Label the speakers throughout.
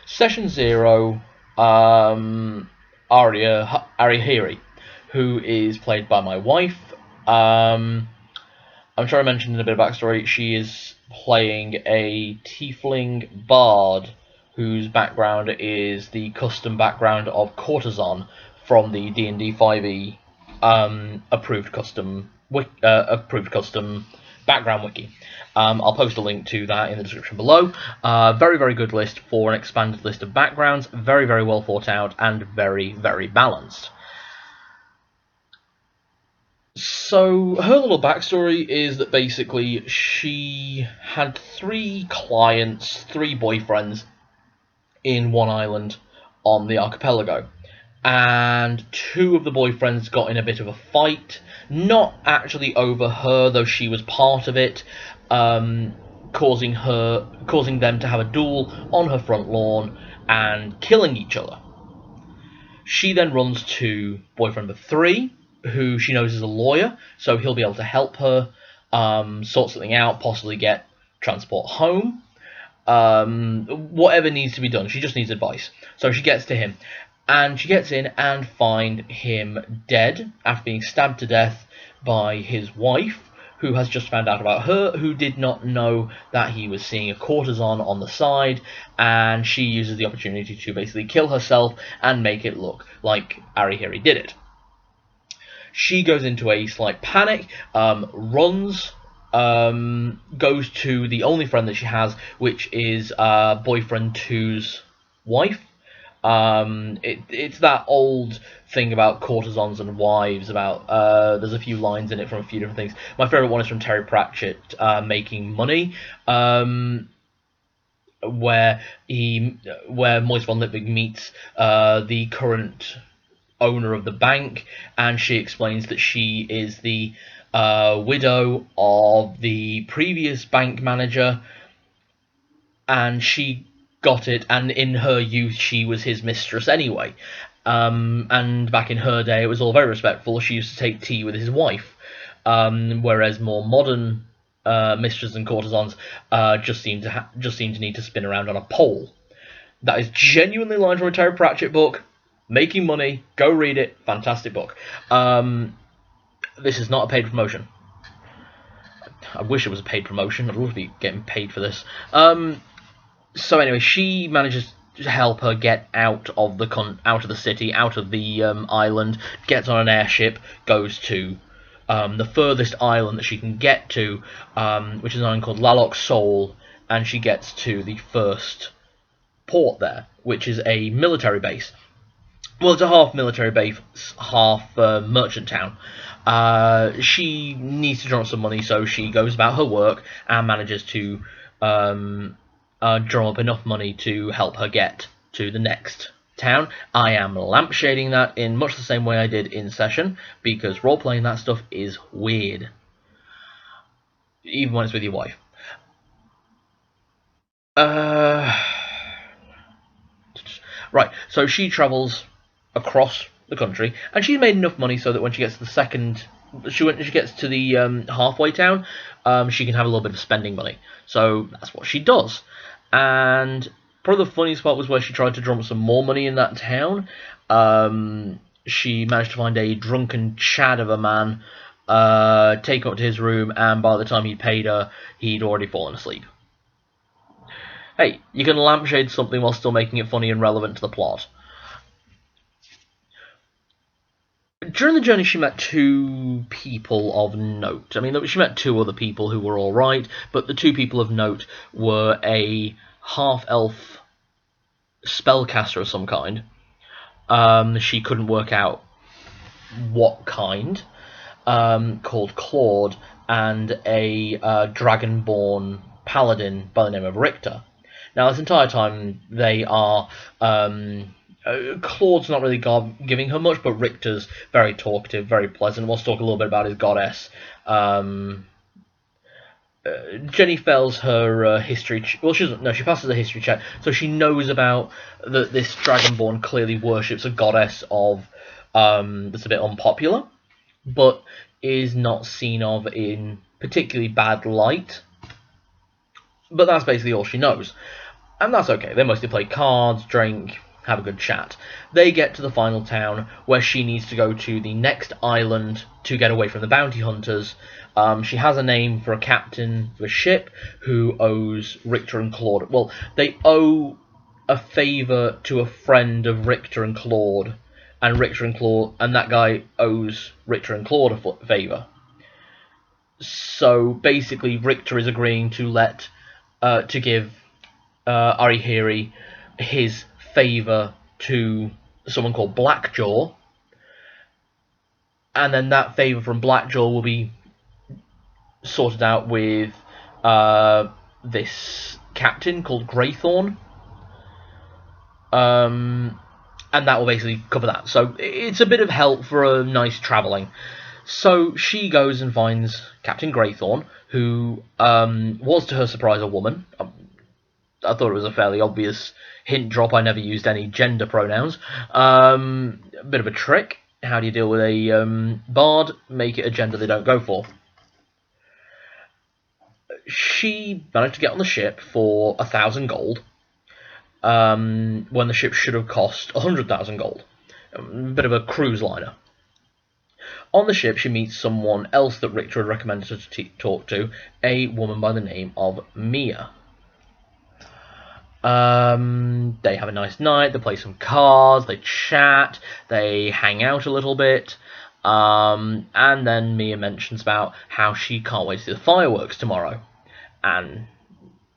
Speaker 1: Session 0, Aria Hiri, who is played by my wife. I'm sure I mentioned in a bit of backstory, she is playing a tiefling bard whose background is the custom background of Courtesan from the D&D 5e approved custom background wiki. I'll post a link to that in the description below. Very, very good list for an expanded list of backgrounds. Very, very well thought out and very, very balanced. So her little backstory is that basically she had 3 clients, 3 boyfriends in one island on the archipelago. And 2 of the boyfriends got in a bit of a fight, not actually over her, though she was part of it, causing them to have a duel on her front lawn and killing each other. She then runs to boyfriend number 3, who she knows is a lawyer, so he'll be able to help her sort something out, possibly get transport home. Whatever needs to be done, she just needs advice. So she gets to him, and she gets in and find him dead after being stabbed to death by his wife, who has just found out about her, who did not know that he was seeing a courtesan on the side, and she uses the opportunity to basically kill herself and make it look like Aria Hiri did it. She goes into a slight panic, runs, goes to the only friend that she has, which is boyfriend 2's wife. It's that old thing about courtesans and wives. About there's a few lines in it from a few different things. My favourite one is from Terry Pratchett, Making Money, where Moise von Lipwig meets the current owner of the bank, and she explains that she is the widow of the previous bank manager, and she got it, and in her youth she was his mistress anyway. And back in her day it was all very respectful. She used to take tea with his wife, whereas more modern mistresses and courtesans just seem to need to spin around on a pole. That is genuinely line from a Terry Pratchett book. Making Money, go read it, fantastic book. This is not a paid promotion. I wish it was a paid promotion. I'd love to be getting paid for this. So anyway, she manages to help her get out of the city, out of the island, gets on an airship, goes to the furthest island that she can get to, which is an island called Lalok Sol, and she gets to the first port there, which is a military base. Well, it's a half military base, half merchant town. She needs to draw up some money, so she goes about her work and manages to draw up enough money to help her get to the next town. I am lampshading that in much the same way I did in session, because role-playing that stuff is weird, even when it's with your wife. Right, so she travels across the country, and she's made enough money so that when she gets to the halfway town, she can have a little bit of spending money. So that's what she does. And probably the funniest part was where she tried to drum some more money in that town. She managed to find a drunken Chad of a man, take her up to his room, and by the time he'd paid her, he'd already fallen asleep. Hey, you can lampshade something while still making it funny and relevant to the plot. During the journey, she met 2 people of note. I mean, she met 2 other people who were alright, but the 2 people of note were a half-elf spellcaster of some kind. She couldn't work out what kind, called Claude, and a dragonborn paladin by the name of Richter. Now, this entire time, they are... Claude's not really giving her much, but Richter's very talkative, very pleasant. We'll talk a little bit about his goddess. Jenny fails her history... Well, she doesn't. No, she passes a history check, so she knows about that this Dragonborn clearly worships a goddess of that's a bit unpopular, but is not seen of in particularly bad light. But that's basically all she knows. And that's okay. They mostly play cards, drink, have a good chat. They get to the final town where she needs to go to the next island to get away from the bounty hunters. She has a name for a captain of a ship who owes Richter and Claude. Well, they owe a favour to a friend of Richter and Claude, and that guy owes Richter and Claude a favour. So basically, Richter is agreeing to give Aria Hiri his favour to someone called Blackjaw, and then that favour from Blackjaw will be sorted out with this captain called Greythorn, and that will basically cover that. So it's a bit of help for a nice travelling. So she goes and finds Captain Greythorn, who was, to her surprise, a woman. I thought it was a fairly obvious hint drop. I never used any gender pronouns. A bit of a trick. How do you deal with a bard? Make it a gender they don't go for. She managed to get on the ship for 1,000 gold, when the ship should have cost 100,000 gold. A bit of a cruise liner. On the ship, she meets someone else that Richter had recommended her to talk to, a woman by the name of Mia. They have a nice night, they play some cards, they chat, they hang out a little bit, and then Mia mentions about how she can't wait to see the fireworks tomorrow. And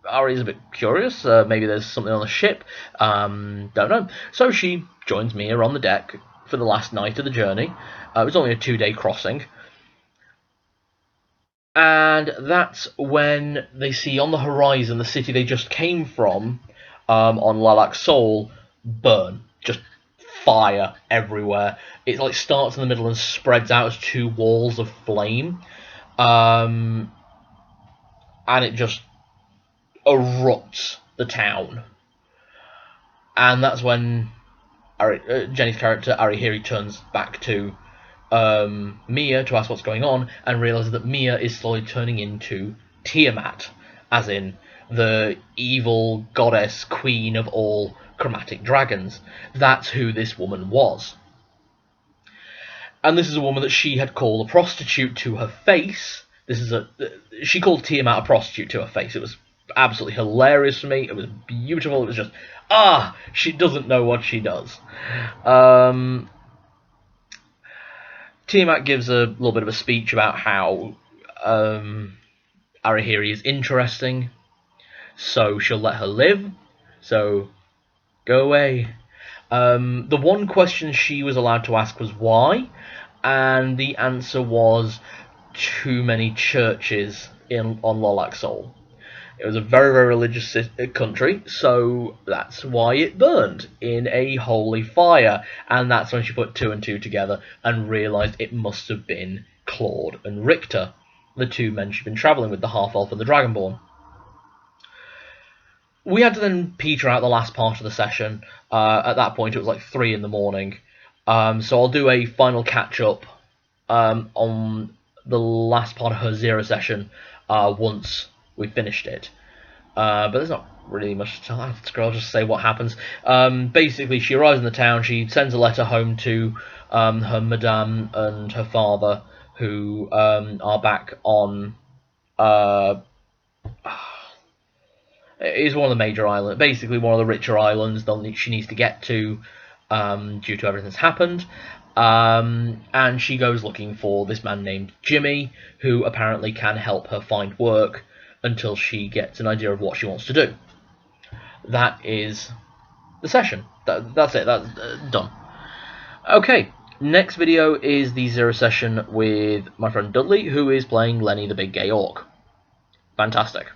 Speaker 1: Ari's a bit curious, maybe there's something on the ship, don't know. So she joins Mia on the deck for the last night of the journey. It was only a 2-day crossing. And that's when they see on the horizon the city they just came from, on Lilac Soul, burn. Just fire everywhere. It like starts in the middle and spreads out as 2 walls of flame. And it just erupts the town. And that's when Jenny's character, Aria Hiri, turns back to Mia to ask what's going on, and realises that Mia is slowly turning into Tiamat, as in the evil goddess queen of all chromatic dragons. That's who this woman was. And this is a woman that she had called a prostitute to her face. She called Tiamat a prostitute to her face. It was absolutely hilarious for me. It was beautiful. It was just, she doesn't know what she does. Tiamat gives a little bit of a speech about how Aria Hiri is interesting, so she'll let her live, so go away. The one question she was allowed to ask was why, and the answer was too many churches on Lilac Soul. It was a very, very religious country, so that's why it burned in a holy fire. And that's when she put 2 and 2 together and realised it must have been Claude and Richter, the 2 men she'd been travelling with, the half-elf and the dragonborn. We had to then peter out the last part of the session. At that point, it was like 3 in the morning. So I'll do a final catch-up on the last part of her 0 session once we finished it. But there's not really much to tell. I'll just say what happens. Basically, she arrives in the town. She sends a letter home to her madame and her father, who are back on... is one of the major islands, basically one of the richer islands that she needs to get to due to everything that's happened. And she goes looking for this man named Jimmy, who apparently can help her find work until she gets an idea of what she wants to do. That is the session. That's it. That's done. Okay, next video is the 0 session with my friend Dudley, who is playing Lenny the Big Gay Orc. Fantastic.